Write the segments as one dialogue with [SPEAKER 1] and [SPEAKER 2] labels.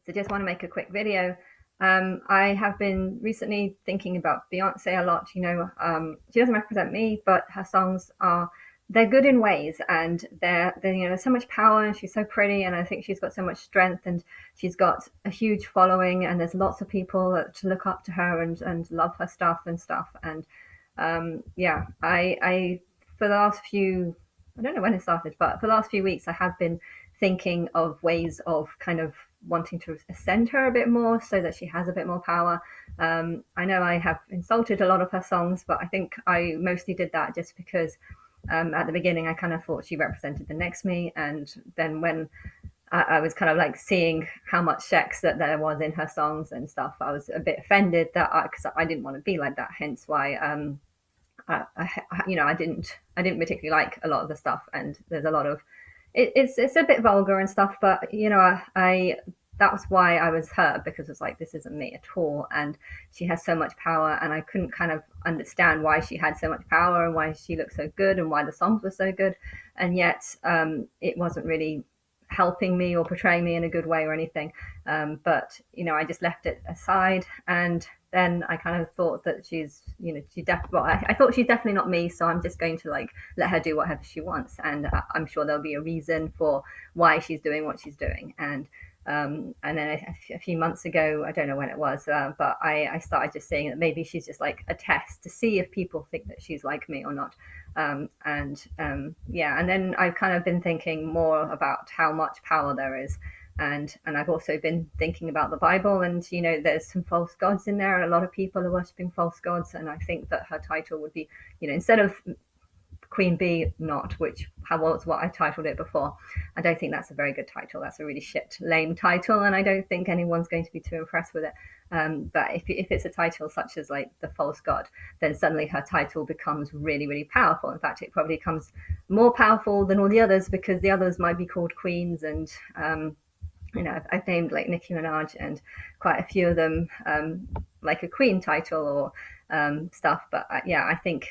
[SPEAKER 1] So just want to make a quick video. I have been recently thinking about Beyonce a lot. She doesn't represent me, but her songs they're good in ways, and there's so much power, and she's so pretty, and I think she's got so much strength, and she's got a huge following, and there's lots of people to look up to her and love her stuff and stuff. And yeah, I for the last few, I don't know when it started, but for the last few weeks, I have been thinking of ways of kind of wanting to ascend her a bit more so that she has a bit more power. I know I have insulted a lot of her songs, but I think I mostly did that just because at the beginning I kind of thought she represented the next me, and then when I was kind of like seeing how much sex that there was in her songs and stuff, I was a bit offended that because I didn't want to be like that. Hence why I didn't particularly like a lot of the stuff, and there's a lot of it's a bit vulgar and stuff, but I that was why I was hurt, because it's like, this isn't me at all, and she has so much power, and I couldn't kind of understand why she had so much power and why she looked so good and why the songs were so good, and yet it wasn't really helping me or portraying me in a good way or anything. But I just left it aside, and then I kind of thought that I thought she's definitely not me, so I'm just going to like let her do whatever she wants, and I'm sure there'll be a reason for why she's doing what she's doing. And then a few months ago, I don't know when it was, but I started just saying that maybe she's just like a test to see if people think that she's like me or not. Yeah, and then I've kind of been thinking more about how much power there is. And I've also been thinking about the Bible, and there's some false gods in there, and a lot of people are worshiping false gods. And I think that her title would be, instead of Queen Bee Not, which was what I titled it before. I don't think that's a very good title. That's a really shit, lame title, and I don't think anyone's going to be too impressed with it. But if it's a title such as like The False God, then suddenly her title becomes really, really powerful. In fact, it probably becomes more powerful than all the others, because the others might be called queens, and I've named like Nicki Minaj and quite a few of them like a queen title or stuff. But yeah, I think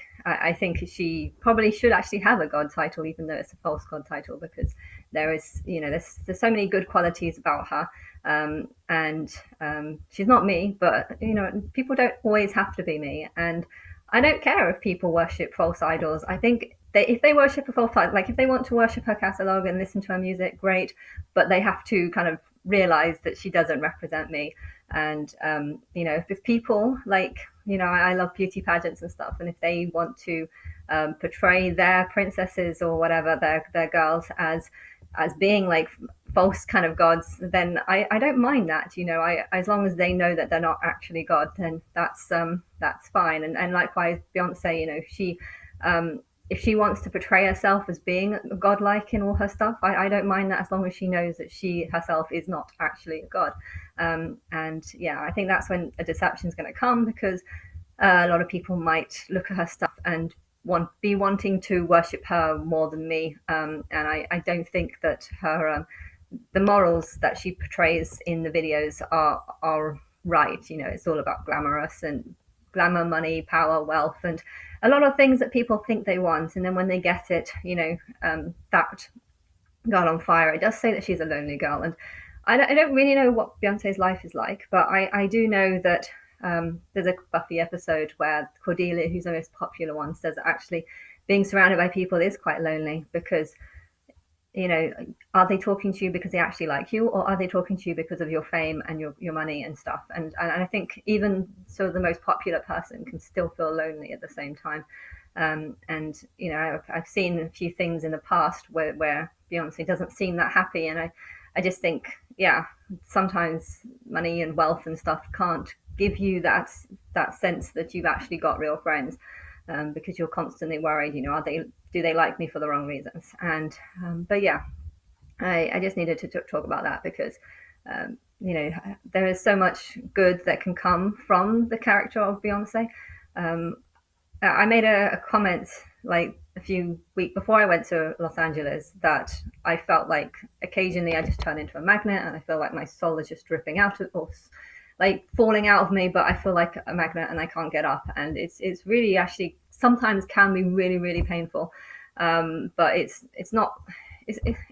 [SPEAKER 1] she probably should actually have a god title, even though it's a false god title, because there is, there's so many good qualities about her. And she's not me, but people don't always have to be me, and I don't care if people worship false idols. I think if they worship a false idol, like if they want to worship her catalog and listen to her music, great, but they have to kind of realize that she doesn't represent me. And if people like, I love beauty pageants and stuff, and if they want to portray their princesses or whatever, their girls, as being like false kind of gods, then I don't mind that. As long as they know that they're not actually God, then that's fine. And likewise, Beyonce, she if she wants to portray herself as being godlike in all her stuff, I don't mind that, as long as she knows that she herself is not actually a god. And yeah, I think that's when a deception is going to come, because a lot of people might look at her stuff and be wanting to worship her more than me. And I don't think that her the morals that she portrays in the videos are right. It's all about glamorous and glamour, money, power, wealth, and a lot of things that people think they want, and then when they get it, that girl on fire. It does say that she's a lonely girl, and I don't really know what Beyonce's life is like, but I do know that there's a Buffy episode where Cordelia, who's the most popular one, says that actually being surrounded by people is quite lonely, because are they talking to you because they actually like you, or are they talking to you because of your fame and your money and stuff? And I think even so, the most popular person can still feel lonely at the same time. And I've seen a few things in the past where Beyonce doesn't seem that happy, and I just think, yeah, sometimes money and wealth and stuff can't give you that sense that you've actually got real friends, because you're constantly worried, do they like me for the wrong reasons? And but yeah, I just needed to talk about that, because there is so much good that can come from the character of Beyonce. I made a comment like a few weeks before I went to Los Angeles, that I felt like occasionally I just turn into a magnet, and I feel like my soul is just dripping out of, or like falling out of me, but I feel like a magnet and I can't get up. And it's really actually sometimes can be really, really painful. But it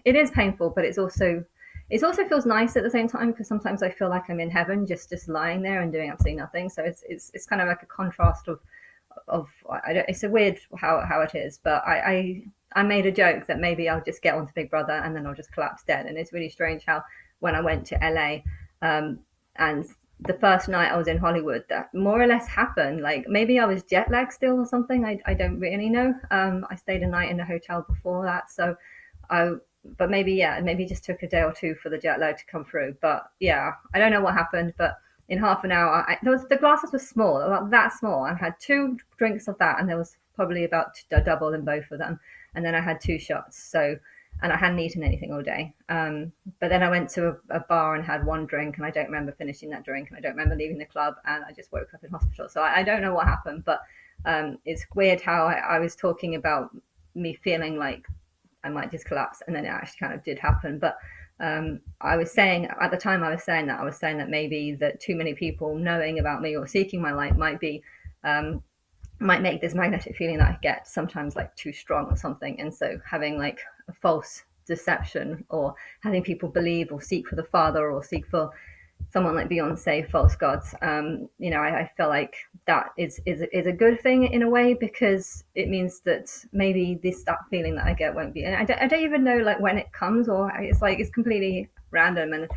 [SPEAKER 1] is painful, but it's it also feels nice at the same time, because sometimes I feel like I'm in heaven, just lying there and doing absolutely nothing. So it's kind of like a contrast of I don't, it's a weird how it is, but I made a joke that maybe I'll just get onto Big Brother and then I'll just collapse dead. And it's really strange how when I went to LA, and the first night I was in Hollywood, that more or less happened. Like maybe I was jet lagged still or something. I don't really know. I stayed a night in a hotel before that, so I. But maybe yeah, maybe it just took a day or two for the jet lag to come through. But yeah, I don't know what happened. But in half an hour, the glasses were small, about that small. I had two drinks of that, and there was probably about a double in both of them. And then I had two shots. So and I hadn't eaten anything all day. But then I went to a bar and had one drink, and I don't remember finishing that drink, and I don't remember leaving the club, and I just woke up in hospital. So I don't know what happened, but it's weird how I was talking about me feeling like I might just collapse, and then it actually kind of did happen. But I was saying at the time I was saying that maybe that too many people knowing about me or seeking my light might be might make this magnetic feeling that I get sometimes like too strong or something. And so having like a false deception, or having people believe or seek for the Father or seek for someone like Beyonce, false gods, I feel like that is a good thing in a way, because it means that maybe that feeling that I get won't be. And I don't even know like when it comes, or it's like it's completely random, and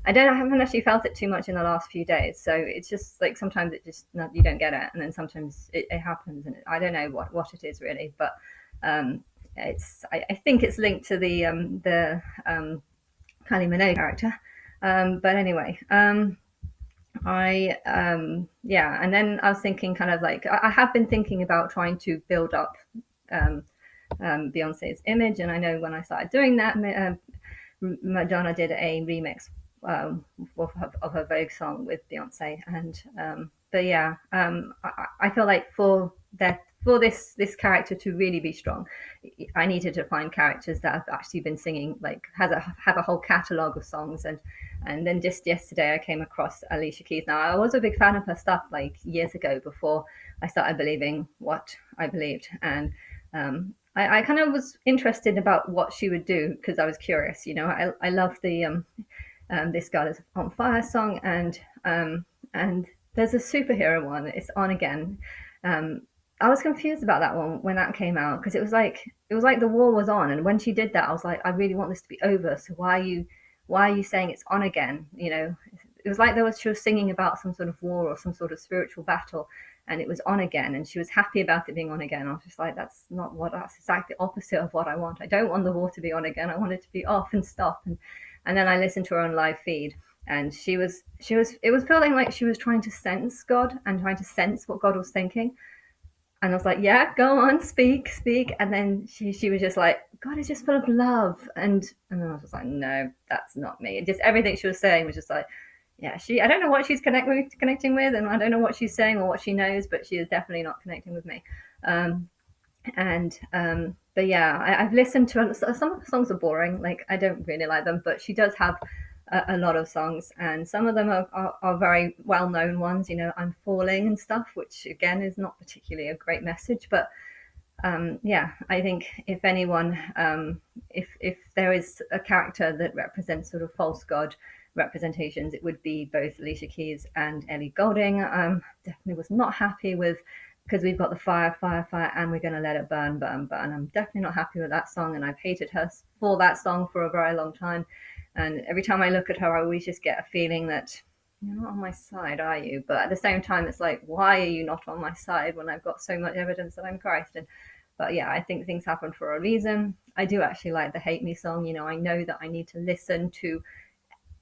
[SPEAKER 1] I haven't actually felt it too much in the last few days. So it's just like sometimes it just you don't get it, and then sometimes it happens, and I don't know what it is really, but I think it's linked to the Kylie Minogue character. But anyway, yeah, and then I was thinking kind of like I have been thinking about trying to build up um, Beyonce's image, and I know when I started doing that, Madonna did a remix of her Vogue song with Beyonce, and but yeah, I feel like for this character to really be strong, I needed to find characters that have actually been singing, like have a whole catalogue of songs. And then just yesterday I came across Alicia Keys. Now I was a big fan of her stuff like years ago, before I started believing what I believed. And I kind of was interested about what she would do, because I was curious. I love the This God Is on Fire song, and there's a superhero one. It's On Again. I was confused about that one when that came out, because it was like the war was on, and when she did that, I was like, I really want this to be over. So why are you saying it's on again? It was like she was singing about some sort of war or some sort of spiritual battle, and it was on again, and she was happy about it being on again. I was just like, that's exactly opposite of what I want. I don't want the war to be on again. I want it to be off and stop. And then I listened to her on live feed, and it was feeling like she was trying to sense God and trying to sense what God was thinking. And I was like, yeah, go on, speak. And then she was just like, God is just full of love. And I was just like, no, that's not me. And just everything she was saying was just like, yeah, I don't know what she's connecting with, and I don't know what she's saying or what she knows, but she is definitely not connecting with me. But yeah, I've listened to some of the songs are boring. Like I don't really like them, but she does have a lot of songs, and some of them are very well known ones. I'm Falling and stuff, which again is not particularly a great message, but yeah, I think if anyone, if there is a character that represents sort of false god representations, it would be both Alicia Keys and Ellie Goulding. Definitely was not happy with, because we've got the fire, and we're going to let it burn, burn, burn. I'm definitely not happy with that song, and I've hated her for that song for a very long time. And every time I look at her, I always just get a feeling that you're not on my side, are you? But at the same time, it's like, why are you not on my side when I've got so much evidence that I'm Christ? But yeah, I think things happen for a reason. I do actually like the Hate Me song. I know that I need to listen to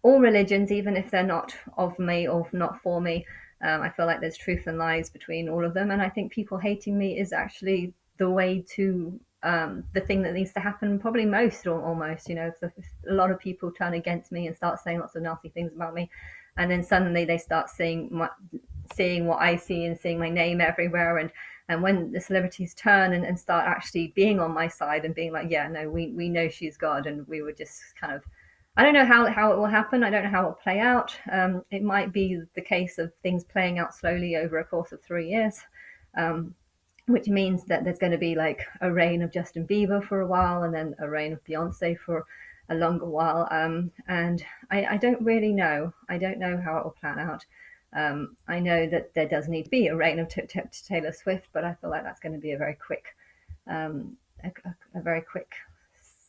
[SPEAKER 1] all religions, even if they're not of me or not for me. I feel like there's truth and lies between all of them. And I think people hating me is actually the way to the thing that needs to happen probably most, or almost. If a lot of people turn against me and start saying lots of nasty things about me, and then suddenly they start seeing what I see and seeing my name everywhere, and when the celebrities turn and start actually being on my side and being like, yeah, no, we know she's God, and we were just kind of, I don't know how it will happen. I don't know how it will play out. It might be the case of things playing out slowly over a course of 3 years, which means that there's going to be like a reign of Justin Bieber for a while, and then a reign of Beyonce for a longer while. And I don't really know. I don't know how it will plan out. I know that there does need to be a reign of Taylor Swift, but I feel like that's going to be a very quick, um, a very quick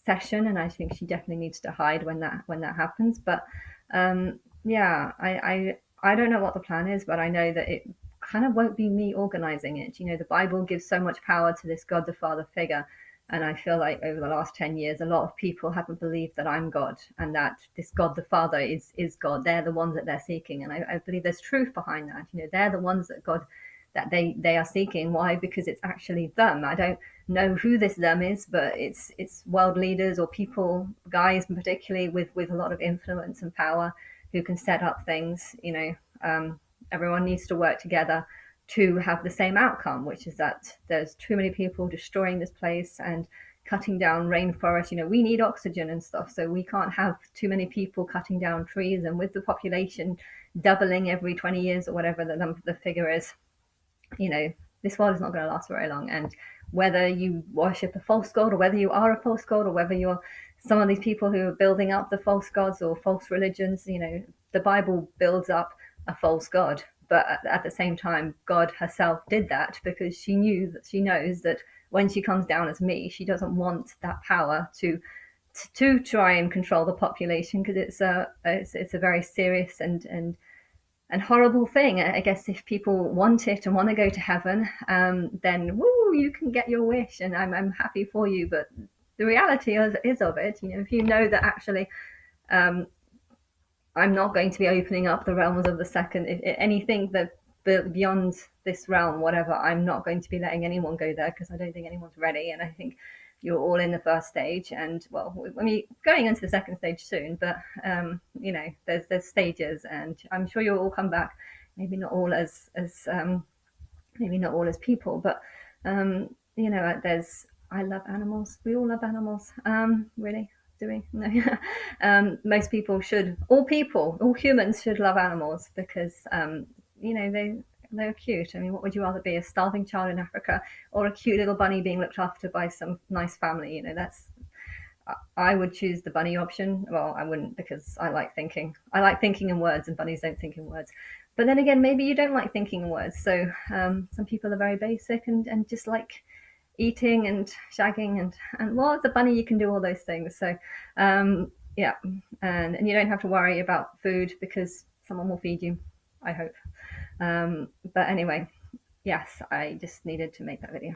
[SPEAKER 1] session, and I think she definitely needs to hide when that happens. But yeah, I don't know what the plan is, but I know that it kind of won't be me organizing it. You know, the Bible gives so much power to this God the Father figure. And I feel like over the last 10 years, a lot of people haven't believed that I'm God and that this God the Father is God. They're the ones that they're seeking. And I believe there's truth behind that. You know, they're the ones that God that they are seeking. Why? Because it's actually them. I don't know who this them is, but it's world leaders or people, guys particularly with a lot of influence and power who can set up things. You know, everyone needs to work together to have the same outcome, which is that there's too many people destroying this place and cutting down rainforest. You know, we need oxygen and stuff, so we can't have too many people cutting down trees. And with the population doubling every 20 years or whatever the figure is, you know, this world is not going to last very long. And whether you worship a false god or whether you are a false god or whether you're some of these people who are building up the false gods or false religions, you know, the Bible builds up a false god. But at the same time, God herself did that because she knows that when she comes down as me, she doesn't want that power to try and control the population, because it's a very serious and horrible thing. I guess if people want it and want to go to heaven, then woo, you can get your wish, and I'm happy for you. But the reality is of it, you know, if you know that actually, um, I'm not going to be opening up the realms of the second, if anything that beyond this realm, whatever, I'm not going to be letting anyone go there because I don't think anyone's ready. And I think you're all in the first stage, and well, I mean, going into the second stage soon, but you know, there's stages, and I'm sure you'll all come back. Maybe not all as maybe not all as people, but you know, there's. I love animals. We all love animals. Really, do we? No. Most people, all humans should love animals because you know, they're cute. I mean, what would you rather be, a starving child in Africa or a cute little bunny being looked after by some nice family? You know, that's I would choose the bunny option. Well, I wouldn't, because I like thinking. I like thinking in words, and bunnies don't think in words. But then again, maybe you don't like thinking in words. So some people are very basic and just like eating and shagging and well, as a bunny, you can do all those things. So yeah, and you don't have to worry about food because someone will feed you. I hope. But anyway, yes, I just needed to make that video.